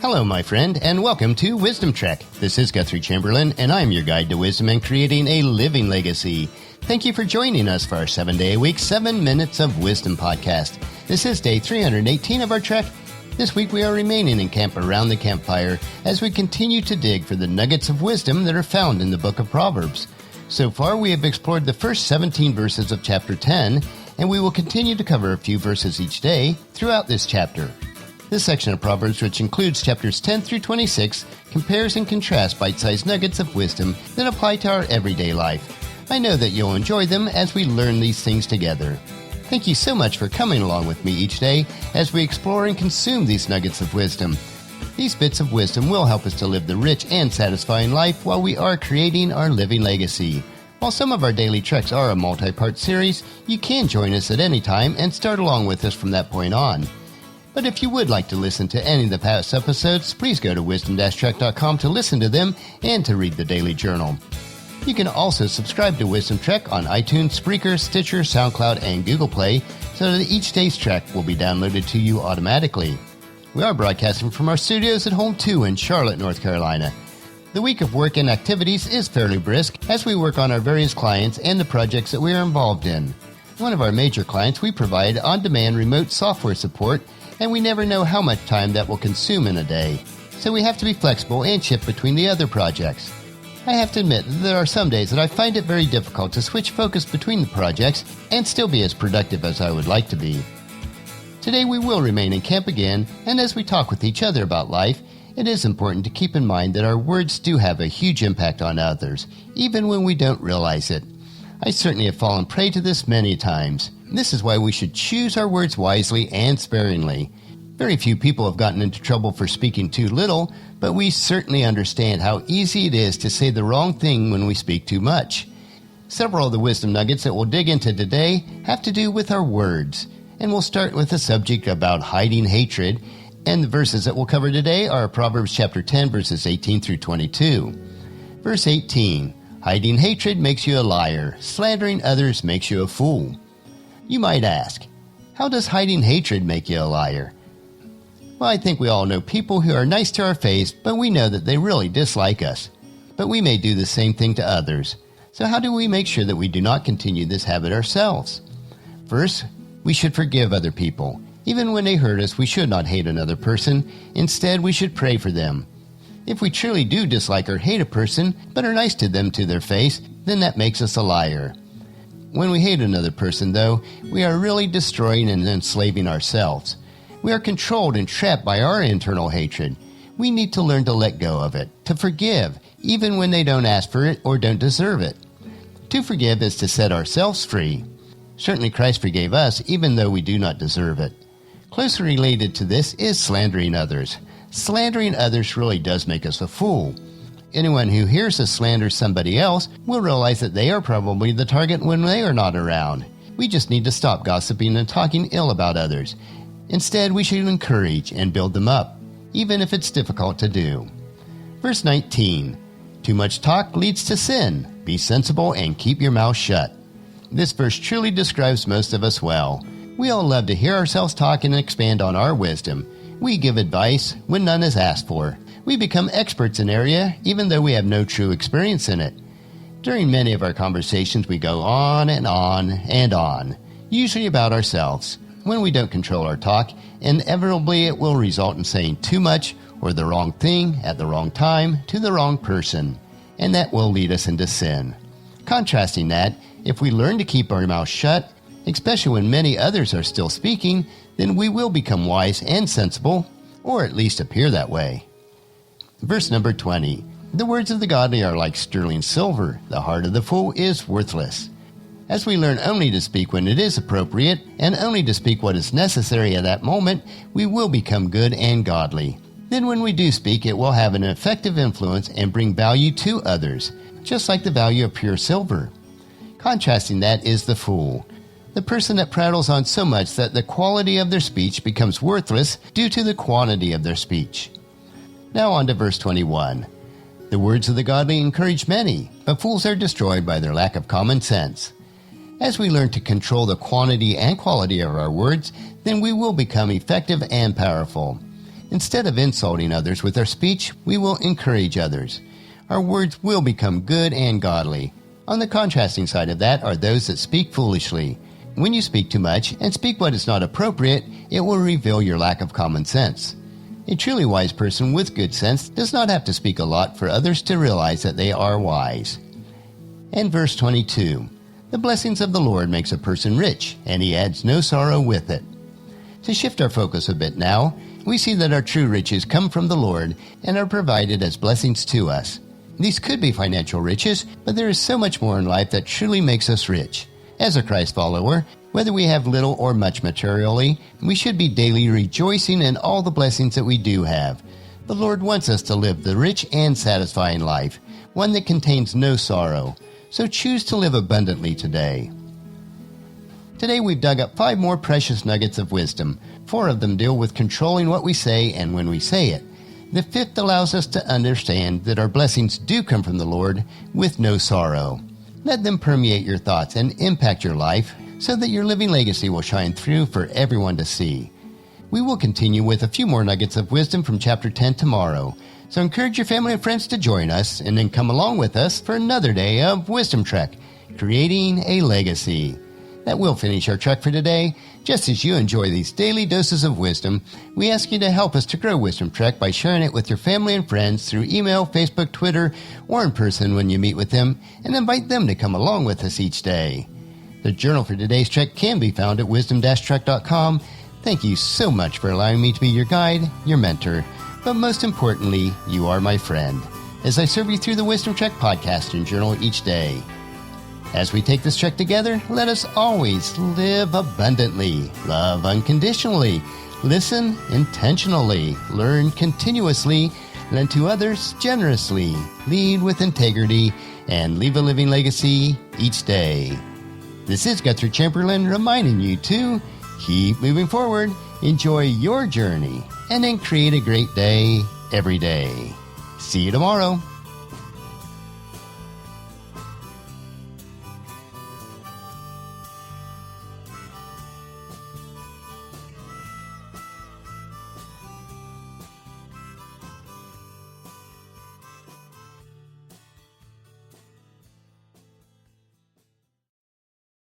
Hello, my friend, and welcome to Wisdom Trek. This is Guthrie Chamberlain, and I'm your guide to wisdom and creating a living legacy. Thank you for joining us for our 7-day-a-week, 7 Minutes of Wisdom podcast. This is day 318 of our trek. This week we are remaining in camp around the campfire as we continue to dig for the nuggets of wisdom that are found in the book of Proverbs. So far, we have explored the first 17 verses of chapter 10, and we will continue to cover a few verses each day throughout this chapter. This section of Proverbs, which includes chapters 10 through 26, compares and contrasts bite-sized nuggets of wisdom that apply to our everyday life. I know that you'll enjoy them as we learn these things together. Thank you so much for coming along with me each day as we explore and consume these nuggets of wisdom. These bits of wisdom will help us to live the rich and satisfying life while we are creating our living legacy. While some of our daily treks are a multi-part series, you can join us at any time and start along with us from that point on. But if you would like to listen to any of the past episodes, please go to wisdom-trek.com to listen to them and to read the daily journal. You can also subscribe to Wisdom Trek on iTunes, Spreaker, Stitcher, SoundCloud, and Google Play so that each day's trek will be downloaded to you automatically. We are broadcasting from our studios at Home 2 in Charlotte, North Carolina. The week of work and activities is fairly brisk as we work on our various clients and the projects that we are involved in. One of our major clients, we provide on-demand remote software support, and we never know how much time that will consume in a day. So we have to be flexible and shift between the other projects. I have to admit that there are some days that I find it very difficult to switch focus between the projects and still be as productive as I would like to be. Today we will remain in camp again, and as we talk with each other about life, it is important to keep in mind that our words do have a huge impact on others, even when we don't realize it. I certainly have fallen prey to this many times. This is why we should choose our words wisely and sparingly. Very few people have gotten into trouble for speaking too little, but we certainly understand how easy it is to say the wrong thing when we speak too much. Several of the wisdom nuggets that we'll dig into today have to do with our words, and we'll start with the subject about hiding hatred, and the verses that we'll cover today are Proverbs chapter 10, verses 18 through 22. Verse 18, hiding hatred makes you a liar, slandering others makes you a fool. You might ask, how does hiding hatred make you a liar? Well, I think we all know people who are nice to our face, but we know that they really dislike us. But we may do the same thing to others. So how do we make sure that we do not continue this habit ourselves? First, we should forgive other people. Even when they hurt us, we should not hate another person. Instead, we should pray for them. If we truly do dislike or hate a person, but are nice to them to their face, then that makes us a liar. When we hate another person, though, we are really destroying and enslaving ourselves. We are controlled and trapped by our internal hatred. We need to learn to let go of it, to forgive, even when they don't ask for it or don't deserve it. To forgive is to set ourselves free. Certainly Christ forgave us, even though we do not deserve it. Closely related to this is slandering others. Slandering others really does make us a fool. Anyone who hears us slander somebody else will realize that they are probably the target when they are not around. We just need to stop gossiping and talking ill about others. Instead, we should encourage and build them up, even if it's difficult to do. Verse 19, too much talk leads to sin. Be sensible and keep your mouth shut. This verse truly describes most of us well. We all love to hear ourselves talk and expand on our wisdom. We give advice when none is asked for. We become experts in an area even though we have no true experience in it. During many of our conversations, we go on and on and on, usually about ourselves. When we don't control our talk, inevitably it will result in saying too much or the wrong thing at the wrong time to the wrong person, and that will lead us into sin. Contrasting that, if we learn to keep our mouth shut, especially when many others are still speaking, then we will become wise and sensible, or at least appear that way. Verse number 20, the words of the godly are like sterling silver, the heart of the fool is worthless. As we learn only to speak when it is appropriate, and only to speak what is necessary at that moment, we will become good and godly. Then when we do speak, it will have an effective influence and bring value to others, just like the value of pure silver. Contrasting that is the fool, the person that prattles on so much that the quality of their speech becomes worthless due to the quantity of their speech. Now on to verse 21. The words of the godly encourage many, but fools are destroyed by their lack of common sense. As we learn to control the quantity and quality of our words, then we will become effective and powerful. Instead of insulting others with our speech, we will encourage others. Our words will become good and godly. On the contrasting side of that are those that speak foolishly. When you speak too much and speak what is not appropriate, it will reveal your lack of common sense. A truly wise person with good sense does not have to speak a lot for others to realize that they are wise. And verse 22, the blessings of the Lord makes a person rich, and he adds no sorrow with it. To shift our focus a bit now, we see that our true riches come from the Lord and are provided as blessings to us. These could be financial riches, but there is so much more in life that truly makes us rich. As a Christ follower, whether we have little or much materially, we should be daily rejoicing in all the blessings that we do have. The Lord wants us to live the rich and satisfying life, one that contains no sorrow. So choose to live abundantly today. Today we've dug up 5 more precious nuggets of wisdom. 4 of them deal with controlling what we say and when we say it. The 5th allows us to understand that our blessings do come from the Lord with no sorrow. Let them permeate your thoughts and impact your life so that your living legacy will shine through for everyone to see. We will continue with a few more nuggets of wisdom from chapter 10 tomorrow. So encourage your family and friends to join us and then come along with us for another day of Wisdom Trek, creating a legacy. That will finish our trek for today. Just as you enjoy these daily doses of wisdom, we ask you to help us to grow Wisdom Trek by sharing it with your family and friends through email, Facebook, Twitter, or in person when you meet with them, and invite them to come along with us each day. The journal for today's trek can be found at wisdom-trek.com. Thank you so much for allowing me to be your guide, your mentor, but most importantly, you are my friend, as I serve you through the Wisdom Trek podcast and journal each day. As we take this trek together, let us always live abundantly, love unconditionally, listen intentionally, learn continuously, lend to others generously, lead with integrity, and leave a living legacy each day. This is Guthrie Chamberlain reminding you to keep moving forward, enjoy your journey, and then create a great day every day. See you tomorrow.